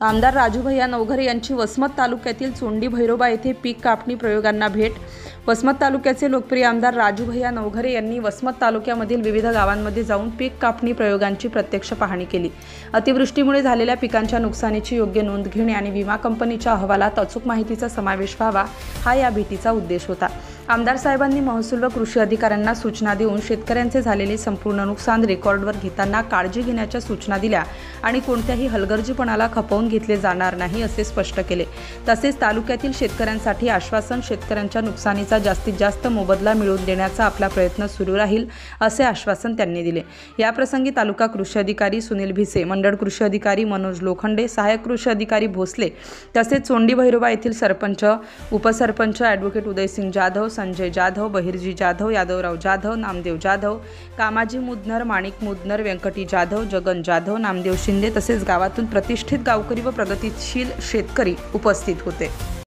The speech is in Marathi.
आमदार राजूभैया नवघरे यांची वसमत तालुक्यातील चोंडी भैरोबा येथे पीक कापणी प्रयोगांना भेट। वसमत तालुक्याचे लोकप्रिय आमदार राजूभैया नवघरे यांनी वसमत तालुक्यामधील विविध गावांमध्ये जाऊन पीक कापणी प्रयोगांची प्रत्यक्ष पाहणी केली। अतिवृष्टीमुळे झालेल्या पिकांच्या नुकसानीची योग्य नोंद घेणे आणि विमा कंपनीच्या अहवालात अचूक माहितीचा समावेश व्हावा हा या भेटीचा उद्देश होता। आमदार साहेबांनी महसूल व कृषी अधिकाऱ्यांना सूचना देऊन शेतकऱ्यांचे झालेले संपूर्ण नुकसान रेकॉर्डवर घेताना काळजी घेण्याच्या सूचना दिल्या आणि कोणत्याही हलगर्जीपणाला खपवून घेतले जाणार नाही असे स्पष्ट केले। तसेच तालुक्यातील शेतकऱ्यांसाठी आश्वासन, शेतकऱ्यांच्या नुकसानीचा जास्तीत जास्त मोबदला मिळवून देण्याचा आपला प्रयत्न सुरू राहील असे आश्वासन त्यांनी दिले। या प्रसंगी तालुका कृषी अधिकारी सुनील भिसे, मंडळ कृषी अधिकारी मनोज लोखंडे, सहाय्यक कृषी अधिकारी भोसले तसेच चोंडी भैरोबा येथील सरपंच, उपसरपंच ॲडव्होकेट उदयसिंग जाधव, संजय जाधव, बहिर्जी जाधव, यादवराव जाधव, नामदेव जाधव, कामाजी मुदनर, माणिक मुदनर, व्यंकटी जाधव, जगन जाधव, नामदेव शिंदे तसेच गावातून प्रतिष्ठित गावकरी व प्रगतिशील शेतकरी उपस्थित होते।